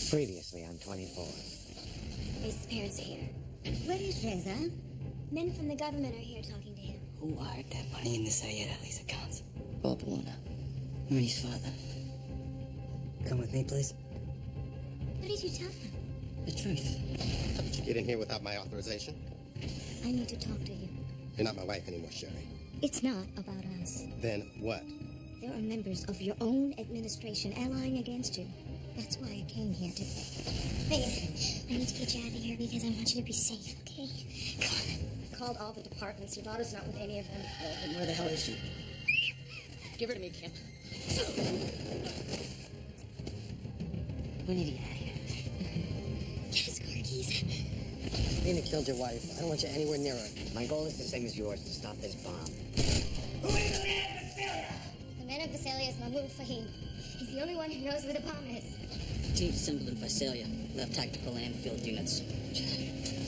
Previously on 24. Reza's parents are here. Where is Reza? Men from the government are here talking to him. Who wired that money in this Ayedali's accounts? Bob Luna. Marie's father. Come with me, please. What did you tell them? The truth. How did you get in here without my authorization? I need to talk to you. You're not my wife anymore, Sherry. It's not about us. Then what? There are members of your own administration allying against you. That's why I came here today. Hey, I need to get you out of here because I want you to be safe, okay? Come on. I called all the departments. Your daughter's not with any of them. Well, then where the hell is she? Give her to me, Kim. We need to get out of here. Yes, car keys. Nina killed your wife. I don't want you anywhere near her. My goal is the same as yours, to stop this bomb. The man of Visalia is Mahmoud Fahim. He's the only one who knows where the bomb is. Team assembled in Visalia. Left tactical and field units.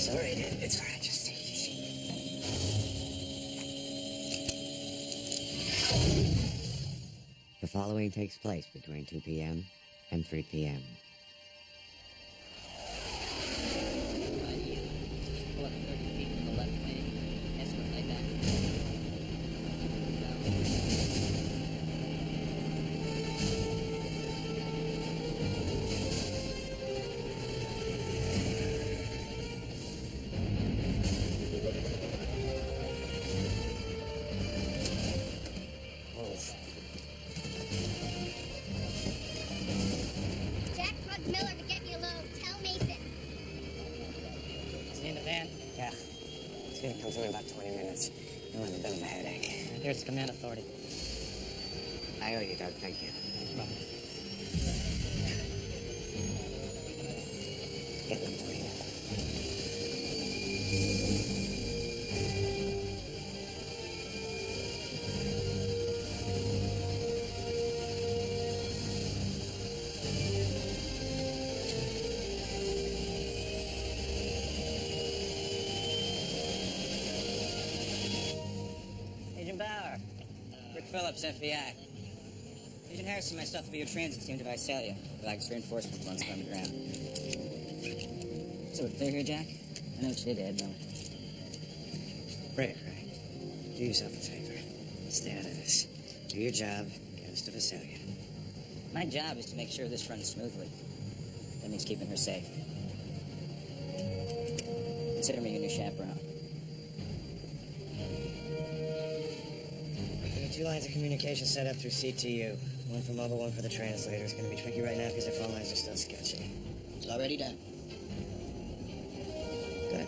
Sorry, it's alright, just take it easy. The following takes place between 2 p.m. and 3 p.m. Pull up 30 feet to the left wing. Escort like that. Jack Crug Miller to get me a load. Tell Mason. Is he in the van? Yeah. It's gonna come through in about 20 minutes. You'll have a bit of a headache. Here's command authority. I owe you, Doug. Thank you. Get them for you. Agent Bauer. Rick Phillips, FBI. Agent Harrison, my stuff will be your transit team to Visalia. Relax reinforcements once on the ground. So we're clear here, Jack? I know what you did, Ed, no. Right. Do yourself a favor. Stay out of this. Do your job. Get us to Visalia. My job is to make sure this runs smoothly. That means keeping her safe. Consider me your new chaperone. We need 2 lines of communication set up through CTU. One for mobile, one for the translator. It's gonna be tricky right now because their phone lines are still sketchy. It's already done. Good.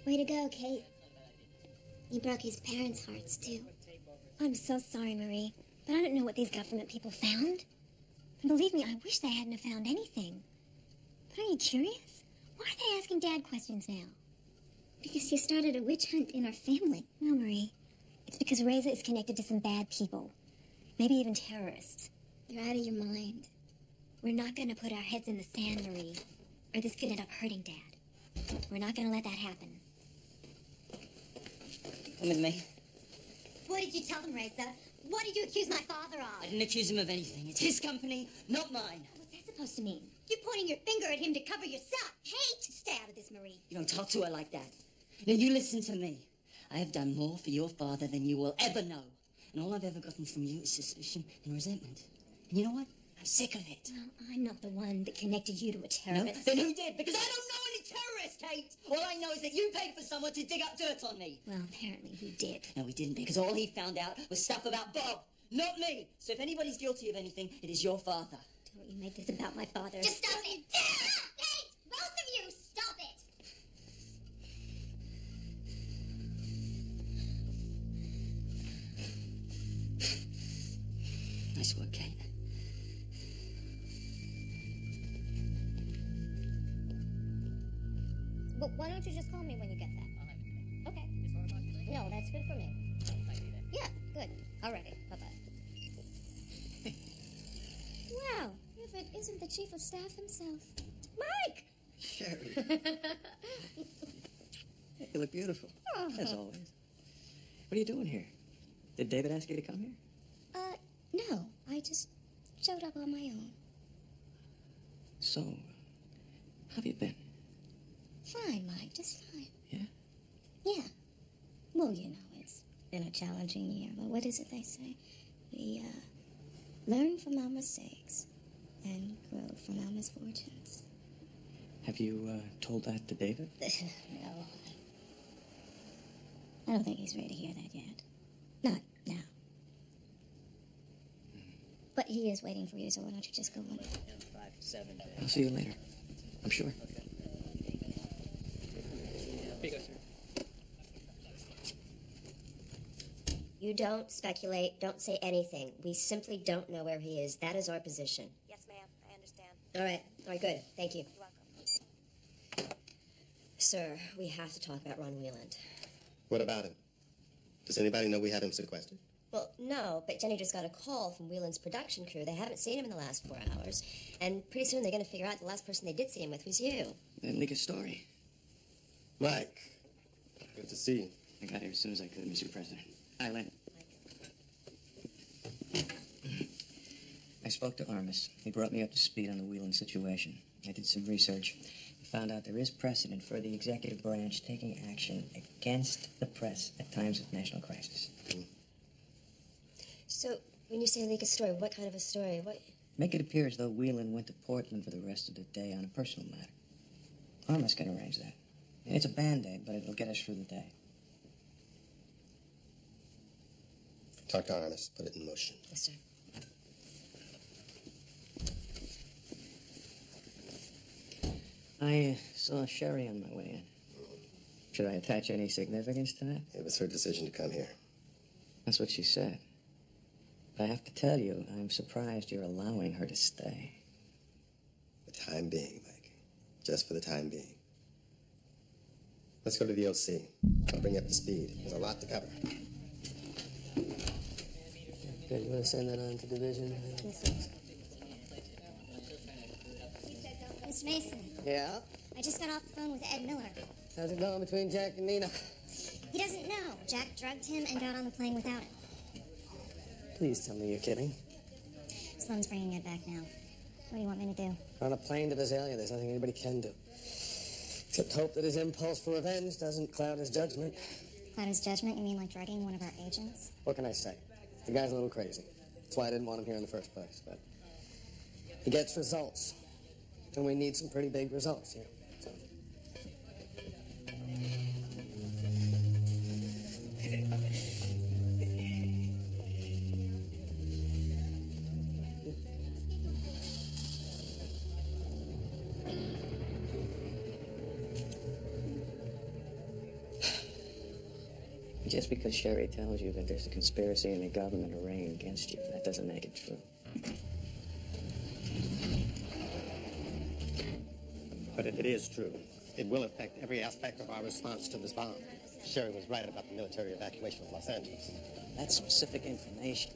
Way to go, Kate. You broke his parents' hearts, too. I'm so sorry, Marie, but I don't know what these government people found. And believe me, I wish they hadn't have found anything. But are you curious? Why are they asking Dad questions now? Because you started a witch hunt in our family. No, Marie. It's because Reza is connected to some bad people. Maybe even terrorists. You're out of your mind. We're not going to put our heads in the sand, Marie, or this could end up hurting Dad. We're not going to let that happen. Come with me. What did you tell them, Reza? What did you accuse my father I of? didn't accuse him of anything. It's his company, not mine. What's that supposed to mean? You're pointing your finger at him to cover yourself. Kate, stay out of this, Marie. You don't talk to her like that. Now, you listen to me. I have done more for your father than you will ever know. And all I've ever gotten from you is suspicion and resentment. And you know what? I'm sick of it. Well, I'm not the one that connected you to a No? terrorist. Then who did? Because I don't know any terrorists, Kate. All I know is that you paid for someone to dig up dirt on me. Well, apparently you did. No, we didn't, because all he found out was stuff about Bob, not me. So if anybody's guilty of anything, it is your father. Don't you make this about my father. Just stop it! Kate! Both of you, stop it! Nice work, Kate. But why don't you just call me when you get that? Okay. No, that's good for me. Yeah, good. isn't the chief of staff himself? Mike! Sherry. You look beautiful, as always. What are you doing here? Did David ask you to come here? No. I just showed up on my own. So, how have you been? Fine, Mike, just fine. Yeah? Yeah. Well, you know, it's been a challenging year, but what is it they say? We, learn from our mistakes and grow from our misfortunes. Have you, told that to David? No. I don't think he's ready to hear that yet. Not now. But he is waiting for you, so why don't you just go on? I'll see you later. I'm sure. You don't speculate, don't say anything. We simply don't know where he is. That is our position. Yes, ma'am. I understand. All right, good. Thank you. You're welcome. Sir, we have to talk about Ron Wheeland. What about him? Does anybody know we had him sequestered? Well, no, but Jenny just got a call from Wheeland's production crew. They haven't seen him in the last 4 hours. And pretty soon they're going to figure out the last person they did see him with was you. Then leak a story. Mike, good to see you. I got here as soon as I could, Mr. President. Hi, Len. I spoke to Armis. He brought me up to speed on the Wheeland situation. I did some research. Found out there is precedent for the executive branch taking action against the press at times of national crisis. So, when you say leak a story, what kind of a story? What? Make it appear as though Wheeland went to Portland for the rest of the day on a personal matter. Armis can arrange that. It's a Band-Aid, but it'll get us through the day. Talk to Armis. Put it in motion. Yes, sir. I saw Sherry on my way in. Should I attach any significance to that? It was her decision to come here. That's what she said. But I have to tell you, I'm surprised you're allowing her to stay. For the time being, Mike. Just for the time being. Let's go to the OC. I'll bring you up to speed. There's a lot to cover. Good, you want to send that on to division? Yes, sir. Mr. Mason, Yeah? I just got off the phone with Ed Miller. How's it going between Jack and Nina? He doesn't know. Jack drugged him and got on the plane without him. Please tell me you're kidding. Sloan's bringing Ed back now. What do you want me to do? On a plane to Visalia, there's nothing anybody can do. Except hope that his impulse for revenge doesn't cloud his judgment. Cloud his judgment? You mean like drugging one of our agents? What can I say? The guy's a little crazy. That's why I didn't want him here in the first place. But he gets results. And we need some pretty big results here. So. Just because Sherry tells you that there's a conspiracy in the government arraying against you, that doesn't make it true. But if it is true, it will affect every aspect of our response to this bomb. Sherry was right about the military evacuation of Los Angeles. That's specific information.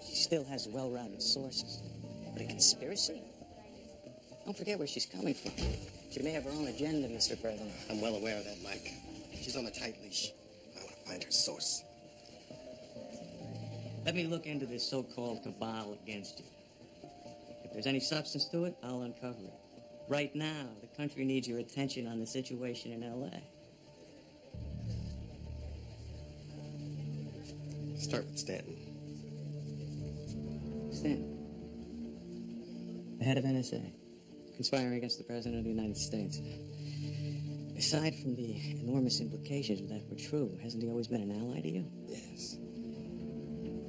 She still has well-rounded sources. But a conspiracy? Don't forget where she's coming from. She may have her own agenda, Mr. President. I'm well aware of that, Mike. She's on a tight leash. I want to find her source. Let me look into this so-called cabal against you. If there's any substance to it, I'll uncover it. Right now, the country needs your attention on the situation in L.A. Start with Stanton. Stanton, the head of NSA, conspiring against the President of the United States. Aside from the enormous implications if that were true, hasn't he always been an ally to you? Yes.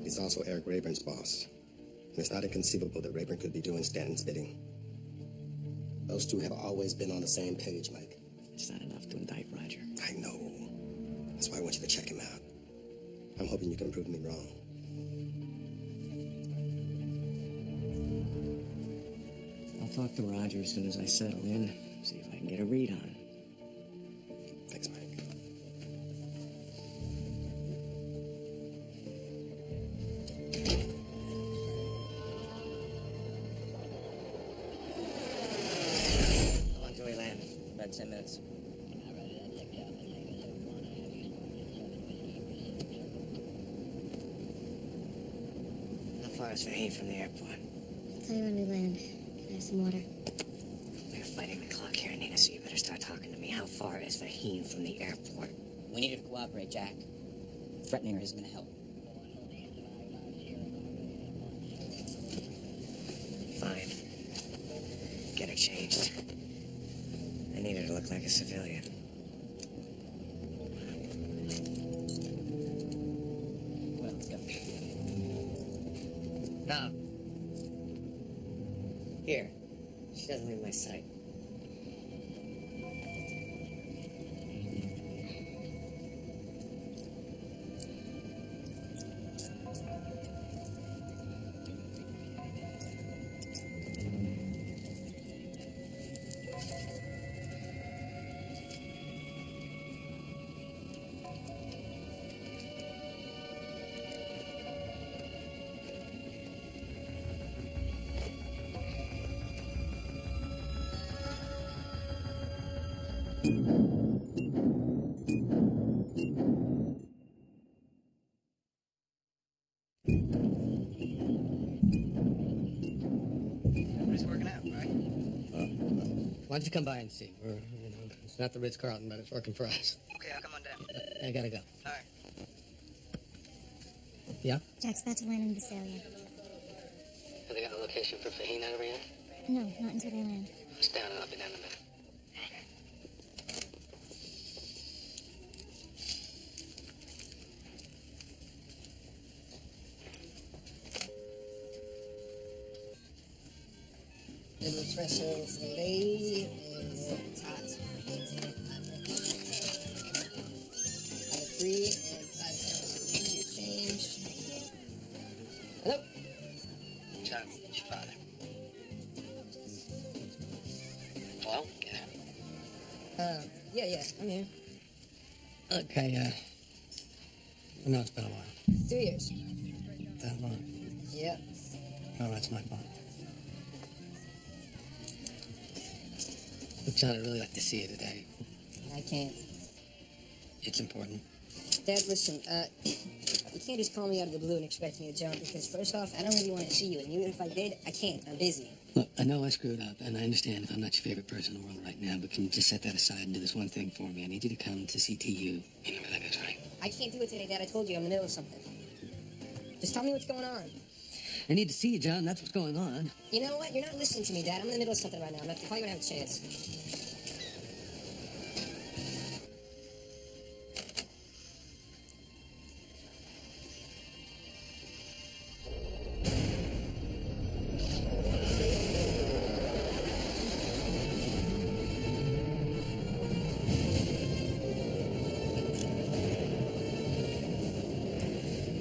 He's also Eric Rayburn's boss. And it's not inconceivable that Rayburn could be doing Stanton's bidding. Those two have always been on the same page, Mike. It's not enough to indict Roger. I know. That's why I want you to check him out. I'm hoping you can prove me wrong. I'll talk to Roger as soon as I settle in, see if I can get a read on him. Thanks, Mike. is Faheen from the airport? I'll tell you when we land. Can I have some water? We're fighting the clock here, Nina, so you better start talking to me. How far is Faheen from the airport? We need her to cooperate, Jack. Threatening her isn't going to help. Fine. Get her changed. I need her to look like a civilian. Well, let's go. No. Here. She doesn't leave my sight. Everybody's working out, right? Why don't you come by and see? It's not the Ritz-Carlton, but it's working for us. Okay, I'll come on down. I gotta go. All right. Yeah? Jack's about to land in Visalia. Have they got a location for Faheen out over yet? No, not until they land. Stay on and I'll be down in a minute. Little espresso filet and hot. Out of 3 and 5 cents change. Hello? John, it's your father. Hello? Yeah, I'm here. Okay, I know it's been a while. 2 years. That long. Yep. Oh, that's my fault. Look, John, I'd really like to see you today. I can't. It's important. Dad, listen, you can't just call me out of the blue and expect me to jump, because first off, I don't really want to see you, and even if I did, I can't. I'm busy. Look, I know I screwed up, and I understand if I'm not your favorite person in the world right now, but can you just set that aside and do this one thing for me? I need you to come to CTU. You know where that is, right? I can't do it today, Dad. I told you, I'm in the middle of something. Just tell me what's going on. I need to see you, John. That's what's going on. You know what? You're not listening to me, Dad. I'm in the middle of something right now. I'm going to call you when I have a chance.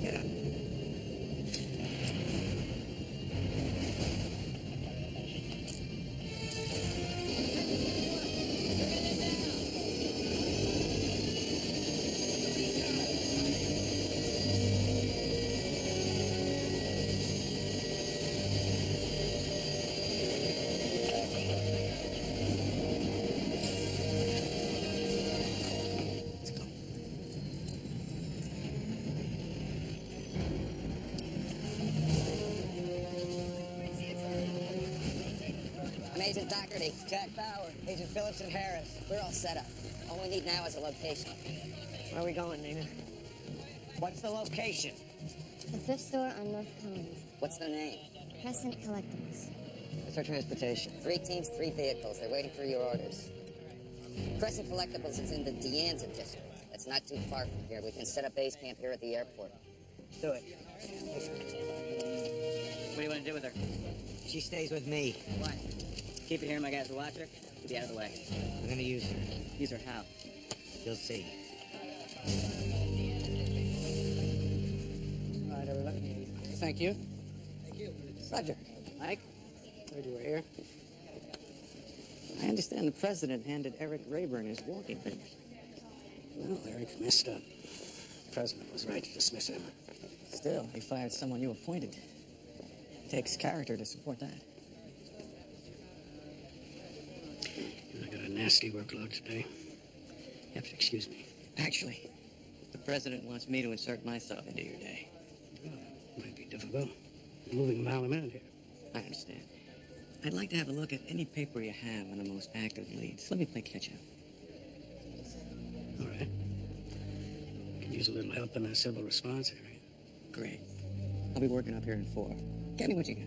Get up. Let's go. I'm Agent Doherty. Jack Bauer. Agent Phillips and Harris. We're all set up. All we need now is a location. Where are we going, Nina? What's the location? The thrift store on North Collins. What's their name? Crescent Collectibles. What's our transportation? 3 teams, 3 vehicles. They're waiting for your orders. Crescent Collectibles is in the Dianza district. That's not too far from here. We can set up base camp here at the airport. Do it. What do you want to do with her? She stays with me. Why? Keep it here, my guys will watch her. You'll be out of the way. I'm going to use her. Use her how? You'll see. All right, everybody. Thank you. Thank you. Roger. Mike, glad you were here. I understand the president handed Eric Rayburn his walking papers. Well, Eric messed up. The president was right to dismiss him. Still, he fired someone you appointed. Takes character to support that. I got a nasty workload today. You have to excuse me. Actually, the president wants me to insert myself into your day. Might be difficult. moving a mile a minute here. I understand. I'd like to have a look at any paper you have on the most active leads. Let me play catch-up. All right. Could use a little help in the civil response area. Great. I'll be working up here in 4. Get me what you got.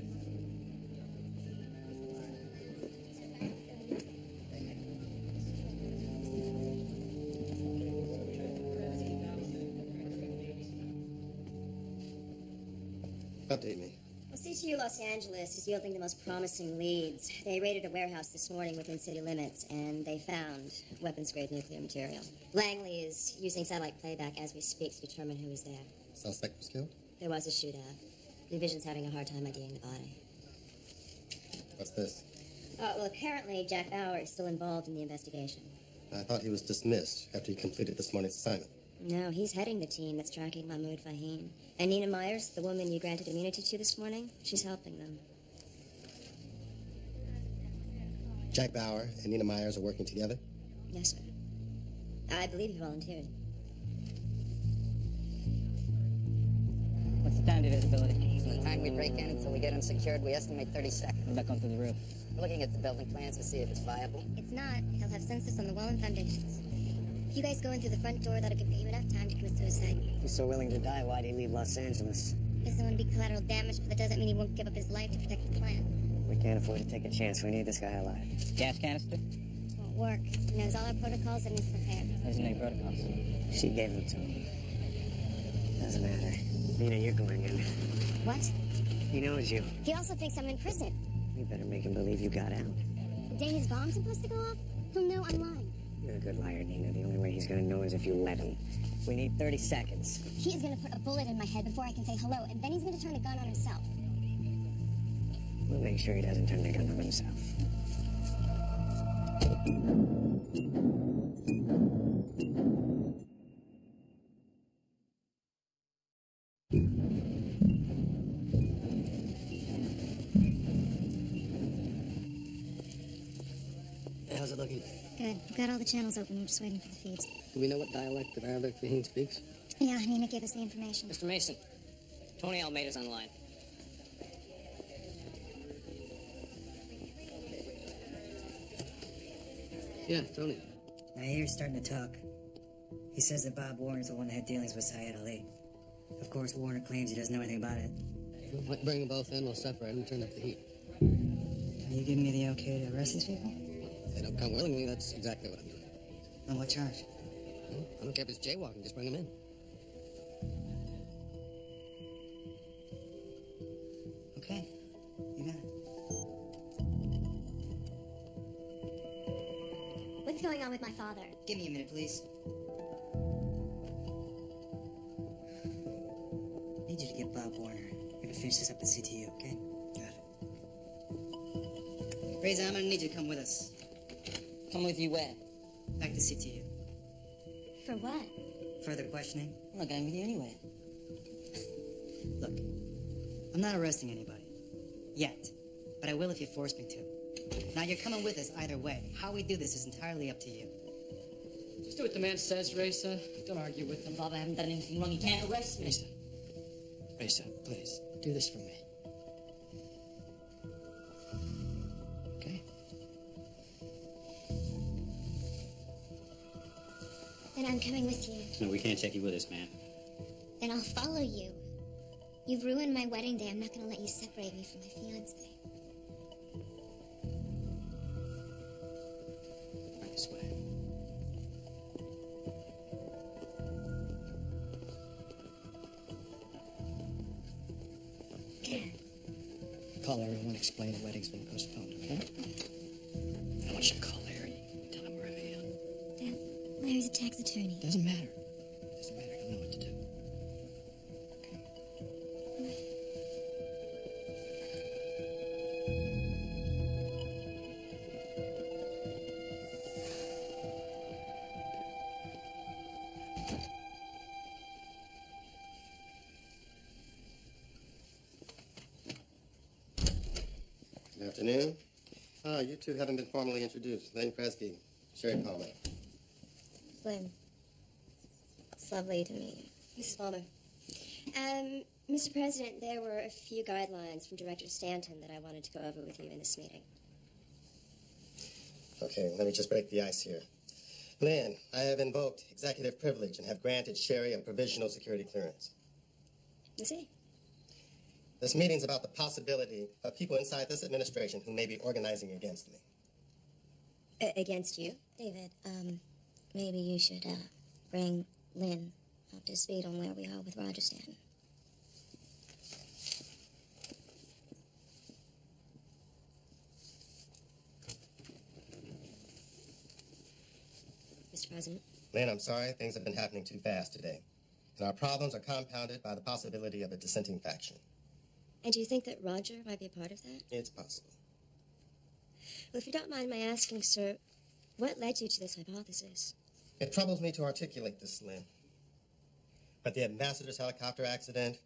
Update me. Well, CTU Los Angeles is yielding the most promising leads. They raided a warehouse this morning within city limits, and they found weapons-grade nuclear material. Langley is using satellite playback as we speak to determine who was there. Suspect was killed? There was a shootout. Division's having a hard time IDing the body. What's this? Well, apparently Jack Bauer is still involved in the investigation. I thought he was dismissed after he completed this morning's assignment. No, he's heading the team that's tracking Mahmoud Fahim. And Nina Myers, the woman you granted immunity to this morning, she's helping them. Jack Bauer and Nina Myers are working together? Yes, sir. I believe he volunteered. What's the time to visibility? From the time we break in until we get unsecured, we estimate 30 seconds. I'm back onto the roof. We're looking at the building plans to see if it's viable. It's not. He'll have census on the wall and foundations. If you guys go in through the front door, that'll give him enough time to commit suicide. If he's so willing to die, why'd he leave Los Angeles? He doesn't want to be collateral damage, but that doesn't mean he won't give up his life to protect the plan. We can't afford to take a chance. We need this guy alive. Gas canister? Won't work. He knows all our protocols and is prepared. There's no protocols. She gave them to him. Doesn't matter. Nina, you're going in. What? He knows you. He also thinks I'm in prison. You better make him believe you got out. The day his bomb's supposed to go off, he'll know I'm lying. You're a good liar, Nina. The only way he's gonna know is if you let him. We need 30 seconds. He is going to put a bullet in my head before I can say hello, and then he's going to turn the gun on himself. We'll make sure he doesn't turn the gun on himself. How's it looking? Good. We've got all the channels open. We're just waiting for the feeds. Do we know what dialect of Arabic Fahim speaks? Yeah, Nina gave us the information. Mr. Mason, Tony Almeida's online. Yeah, Tony. I hear he's starting to talk. He says that Bob Warner's the one that had dealings with Syed Ali. Of course, Warner claims he doesn't know anything about it. Bring them both in, we'll separate them, turn up the heat. Are you giving me the okay to arrest these people? If they don't come willingly, that's exactly what I'm doing. On what charge? I don't care if it's jaywalking, just bring them in. Okay, you got it. What's going on with my father? Give me a minute, please. I need you to get Bob Warner. We're gonna finish this up at CTU, okay? Got it. Reza, I'm gonna need you to come with us. Come with you where? Back to CTU. For what? Further questioning? I'm not going with you anyway. Look, I'm not arresting anybody. Yet. But I will if you force me to. Now, you're coming with us either way. How we do this is entirely up to you. Just do what the man says, Raisa. Don't argue with him. Bob, I haven't done anything wrong. You can't arrest me. Raisa, please, do this for me. Okay? Then I'm coming with you. No, we can't take you with us, man. Then I'll follow you. You've ruined my wedding day. I'm not going to let you separate me from my fiancé. Right this way. Call everyone, explain the wedding's been postponed, okay? I want you to call Larry. Tell him wherever you are. Dad, Larry's a tax attorney. Doesn't matter. Doesn't matter. He'll know what to do. Good afternoon. You two haven't been formally introduced. Lane Kresge, Sherry Palmer. Lynn, it's lovely to meet you. Mrs. Palmer. Mr. President, there were a few guidelines from Director Stanton that I wanted to go over with you in this meeting. Okay, let me just break the ice here. Lynn, I have invoked executive privilege and have granted Sherry a provisional security clearance. You see? This meeting's about the possibility of people inside this administration who may be organizing against me. Against you? David, maybe you should, bring Lynn up to speed on where we are with Roger Stanton. Mr. President? Lynn, I'm sorry, things have been happening too fast today. And our problems are compounded by the possibility of a dissenting faction. And do you think that Roger might be a part of that? It's possible. Well, if you don't mind my asking, sir, what led you to this hypothesis? It troubles me to articulate this, Lynn. But the ambassador's helicopter accident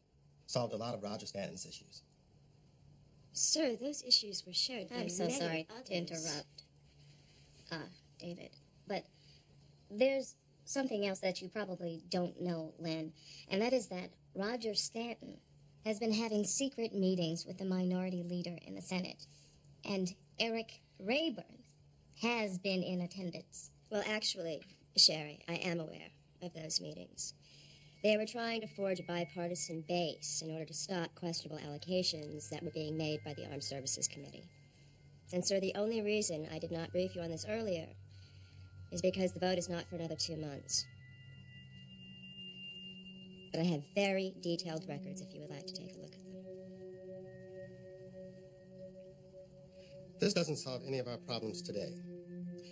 solved a lot of Roger Stanton's issues. Sir, those issues were shared by I'm so many sorry others. to interrupt, David, but there's something else that you probably don't know, Lynn, and that is that Roger Stanton has been having secret meetings with the minority leader in the Senate, and Eric Rayburn has been in attendance. Well, actually, Sherry, I am aware of those meetings. They were trying to forge a bipartisan base in order to stop questionable allocations that were being made by the Armed Services Committee. And, sir, the only reason I did not brief you on this earlier is because the vote is not for another 2 months. But I have very detailed records if you would like to take a look at them. This doesn't solve any of our problems today.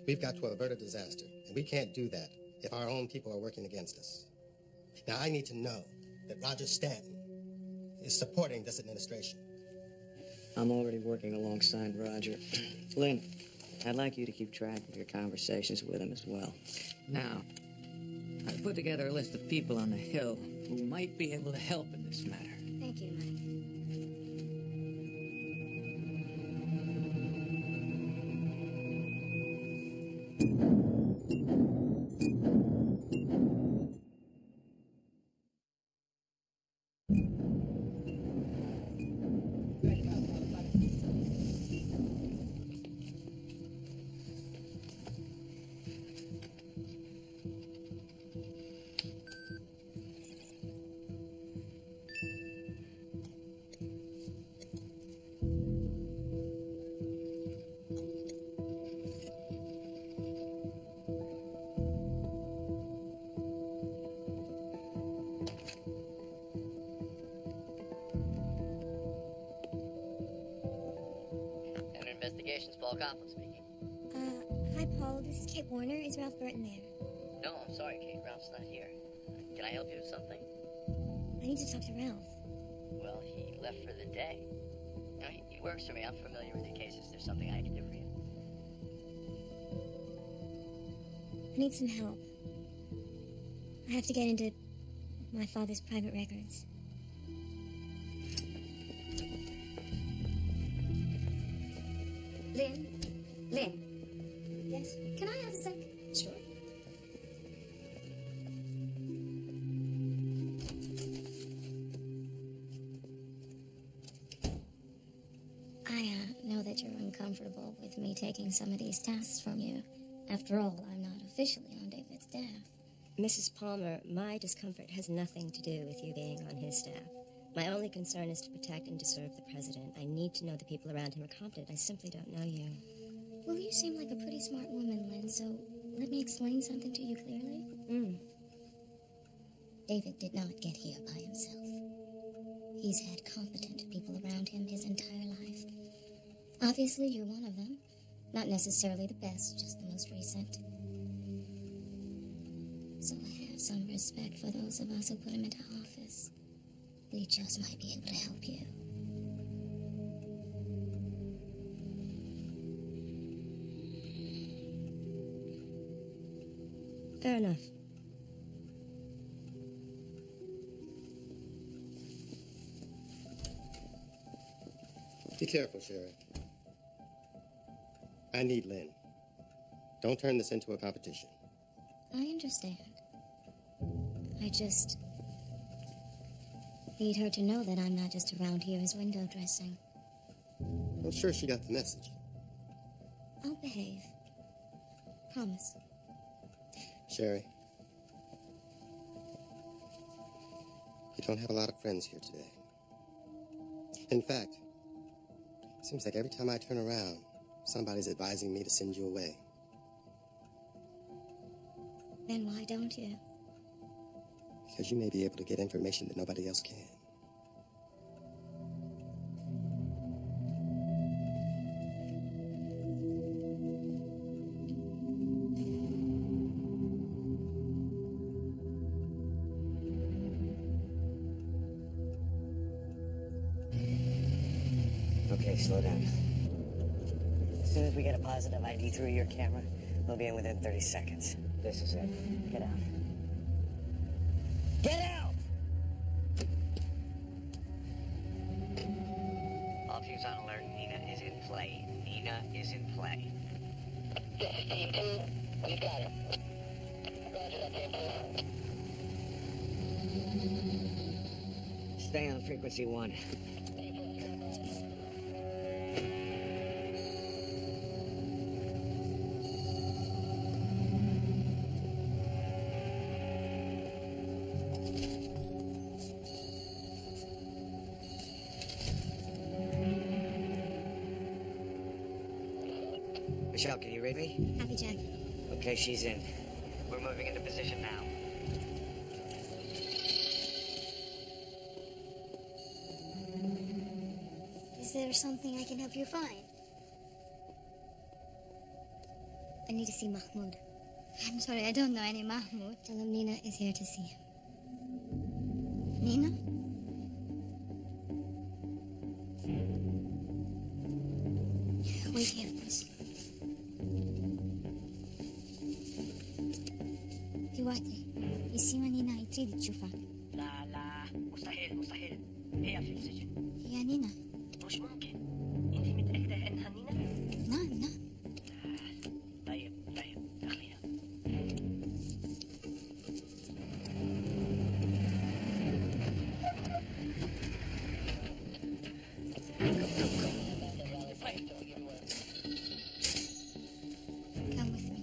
We've got to avert a disaster, and we can't do that if our own people are working against us. Now, I need to know that Roger Stanton is supporting this administration. I'm already working alongside Roger. Lynn, I'd like you to keep track of your conversations with him as well. Now, I've put together a list of people on the Hill who might be able to help in this matter. Thank you, Mike. Investigations, Paul Coughlin speaking. Hi, Paul. This is Kate Warner. Is Ralph Burton there? No, I'm sorry, Kate. Ralph's not here. Can I help you with something? I need to talk to Ralph. Well, he left for the day. No, he works for me. I'm familiar with the cases. There's something I can do for you. I need some help. I have to get into my father's private records. Lynn? Yes? Can I have a sec? Sure. I know that you're uncomfortable with me taking some of these tasks from you. After all, I'm not officially on David's staff. Mrs. Palmer, my discomfort has nothing to do with you being on his staff. My only concern is to protect and to serve the president. I need to know the people around him are competent. I simply don't know you. Well, you seem like a pretty smart woman, Lynn, so let me explain something to you clearly. David did not get here by himself. He's had competent people around him his entire life. Obviously, you're one of them. Not necessarily the best, just the most recent. So I have some respect for those of us who put him into office. We just might be able to help you. Fair enough. Be careful, Sherry. I need Lynn. Don't turn this into a competition. I understand. I just... Need her to know that I'm not just around here as window dressing. I'm sure she got the message. I'll behave. Promise. Sherry, you don't have a lot of friends here today. In fact, it seems like every time I turn around, somebody's advising me to send you away. Then why don't you? Because you may be able to get information that nobody else can. Okay, slow down. As soon as we get a positive ID through your camera, we'll be in within 30 seconds. This is it. Get out. Get out! All teams on alert. Nina is in play. Nina is in play. Team 2, we've got her. Roger that, Team 2. Stay on frequency 1. Michelle, can you read me? Happy Jack. Okay, she's in. We're moving into position now. Is there something I can help you find? I need to see Mahmoud. I'm sorry, I don't know any Mahmoud. Tell him Nina is here to see him. Nina? Wait here, please. في وقتي يسيما نينا تريد تشوفك. لا مستحيل هي في السجن. هي نينا. مش ممكن. انت متأكدة انها نينا؟ نعم. طيب دخليها. Come with me.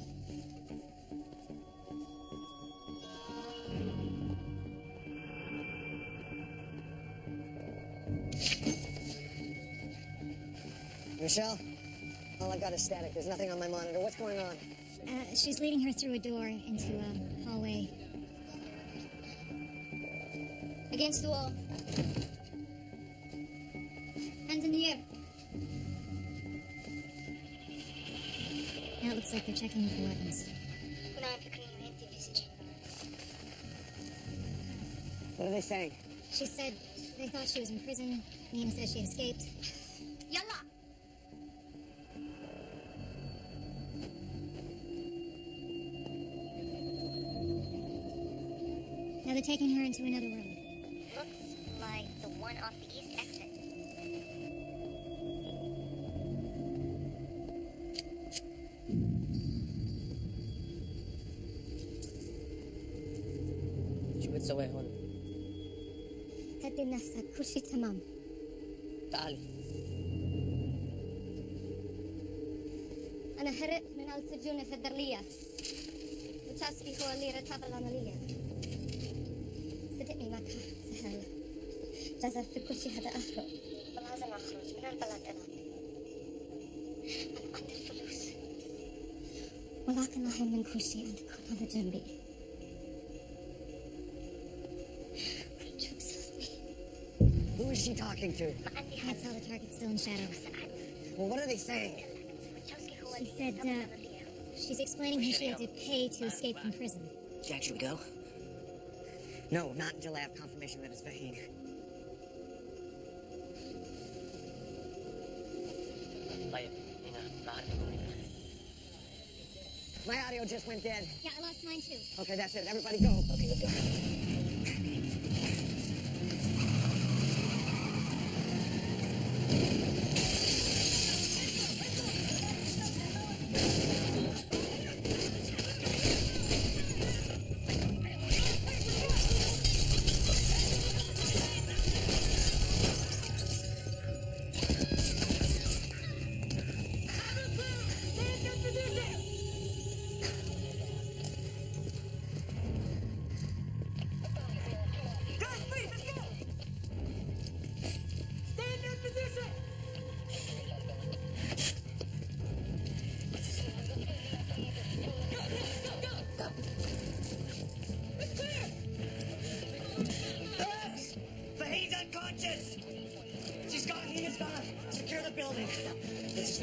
Michelle? All I've got is static. There's nothing on my monitor. What's going on? She's leading her through a door into a hallway. Against the wall. Hands in the air. Now it looks like they're checking for weapons. What are they saying? She said they thought she was in prison. Nina said she escaped. Yalla! Now they're taking her into another room. Looks like the one off the east exit. شو بتسوي هون؟ هدي نفسك، كل شيء تمام. تعالي. أنا هربت من السجون الفدرالية. وتاسكي هو اللي رتب العملية. صدقني ما كانت سهلة. لازم في كل شيء هذا أهرب. لازم أخرج من البلد أنا. أنا عندي الفلوس. ولكن أهم من كل شيء أن تكون هذا جنبي. Who is she talking to? I saw the target still in shadow. Well, what are they saying? She said, she's explaining who she had to pay to escape from prison. Jack, should we go? No, not until I have confirmation that it's Vaheen. طيب هنا بعد تقولي. My audio just went dead. Yeah, I lost mine too. Okay, that's it. Everybody go. Okay, let's go.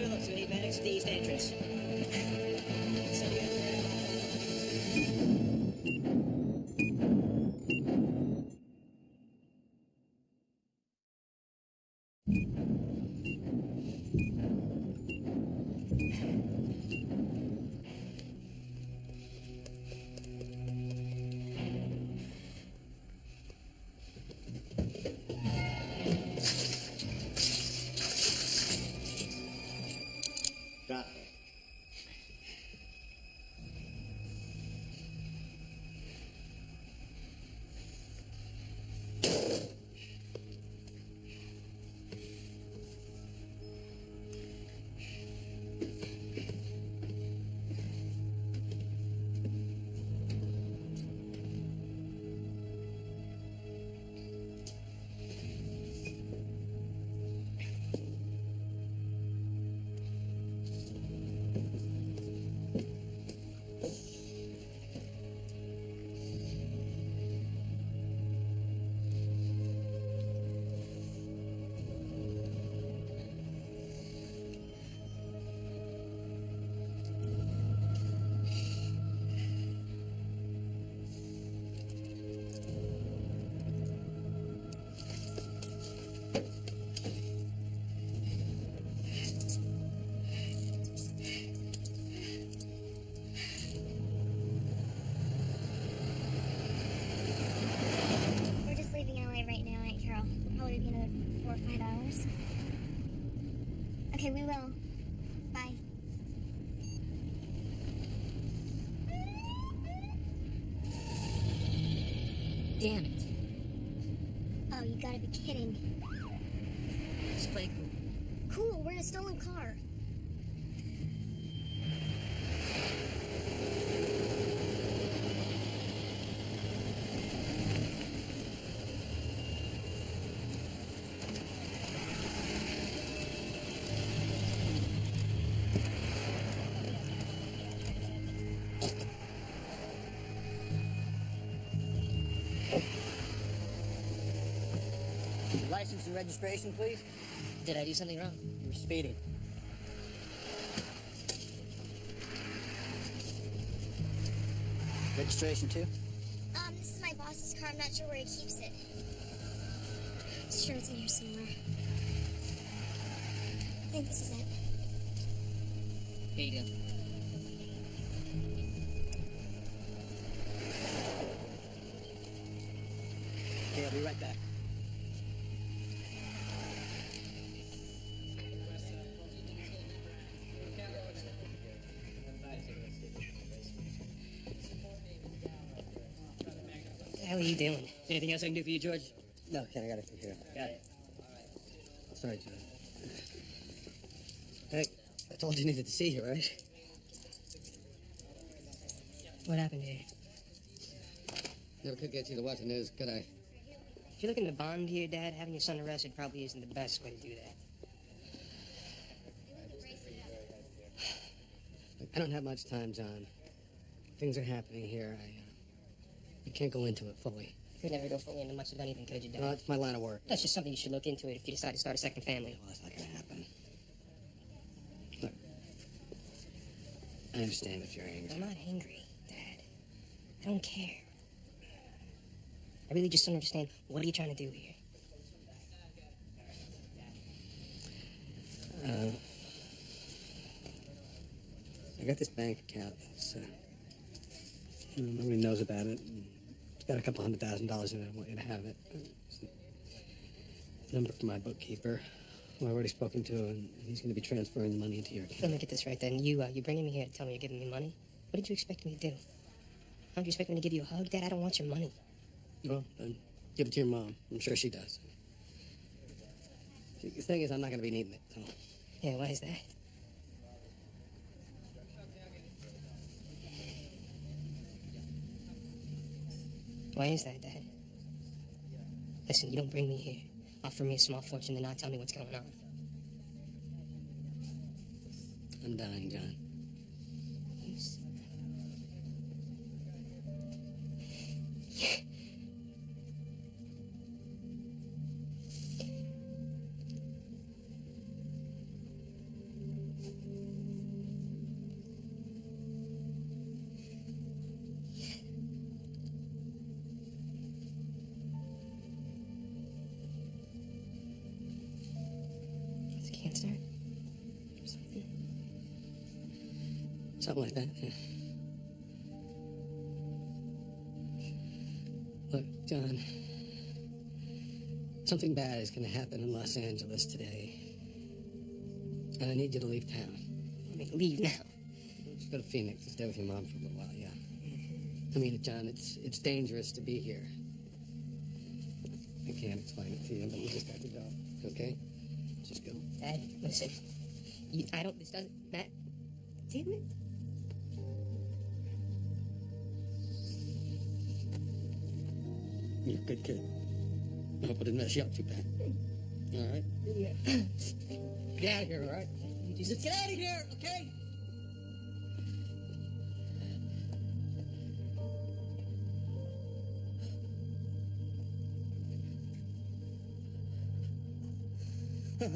Phillips with 8 medics at the east entrance. Drop. We're just leaving LA right now, Aunt Carol. We'll probably be another 4 or 5 hours. Okay, we will. Bye. Damn it. Oh, you gotta be kidding. Let's play cool. Cool, we're in a stolen car. License and registration, please. Did I do something wrong? You were speeding. Registration, too? This is my boss's car. I'm not sure where he keeps it. Sure, it's in here somewhere. I think this is it. Here you go. Okay, I'll be right back. What the hell are you doing? Anything else I can do for you, George? No, Ken, I got it from here. Got it. Sorry, John. Hey, I told you needed to see you, right? What happened here? Never could get you to watch the news, could I? If you're looking to bond here, Dad, having your son arrested probably isn't the best way to do that. I don't have much time, John. Things are happening here. I can't go into it fully. You could never go fully into much of anything, could you, Dad? Well, it's my line of work. That's just something you should look into it if you decide to start a second family. Well, that's not going to happen. Look, I understand if you're angry. I'm not angry, Dad. I don't care. I really just don't understand. What are you trying to do here? I got this bank account. It's, nobody knows about it. It's got a couple $100,000 in it. I want you to have it. It's a number from my bookkeeper, who I've already spoken to, and he's going to be transferring the money into your account. Let me get this right then. You bringing me here to tell me you're giving me money? What did you expect me to do? Don't you expect me to give you a hug, Dad? I don't want your money. Well, then give it to your mom. I'm sure she does. The thing is, I'm not going to be needing it. So. Yeah, why is that? Why is that, Dad? Listen, you don't bring me here, offer me a small fortune, and not tell me what's going on. I'm dying, John. Something like that, yeah. Look, John, something bad is going to happen in Los Angeles today. And I need you to leave town. I mean, leave now. Just go to Phoenix and stay with your mom for a little while, yeah. I mean, John, it's dangerous to be here. I can't explain it to you, but you just have to go, okay? Just go. Dad, listen. This doesn't matter. Damn it. You're a good kid. I hope I didn't mess you up too bad. All right? Yeah. Get out of here, all right? Just get out of here, okay? We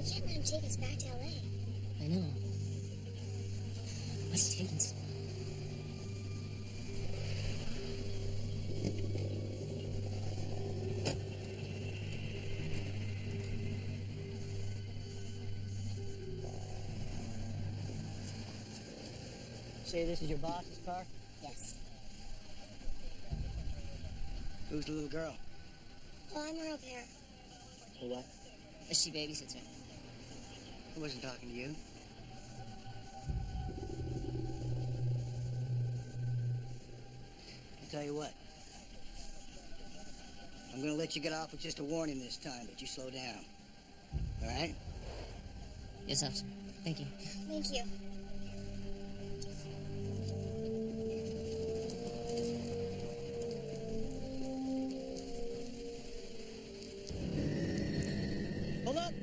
can't let him take us back to LA. I know. What's taking so long? Say this is your boss's car? Yes. Who's the little girl? Oh, I'm her au pair. For what? She babysits her. I wasn't talking to you. I'll tell you what. I'm gonna let you get off with just a warning this time, but you slow down. All right? Yes, officer. Thank you. Thank you. Hold up!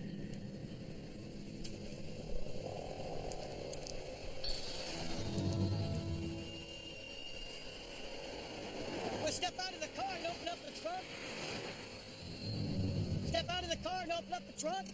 Well, step out of the car and open up the trunk. Step out of the car and open up the trunk.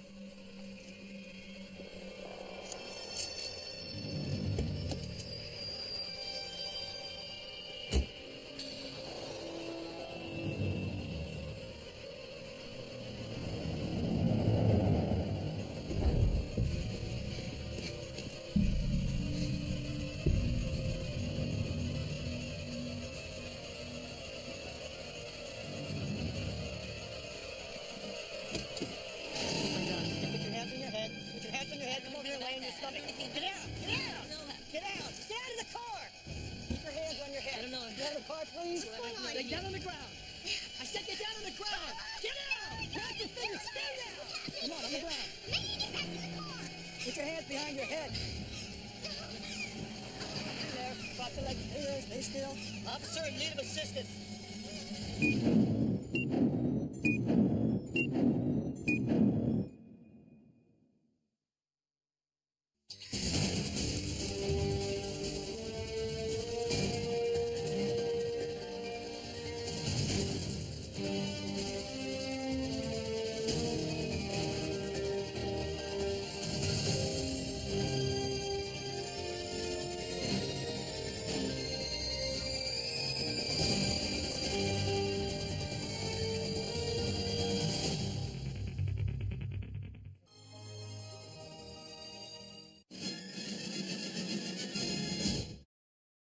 Please. Lay down on the ground. I said get down on the ground. Get out. Catch your fingers. Stay down. Come on the ground. Put your hands behind your head. There. Drop the legs. Stay still. Officer in need of assistance.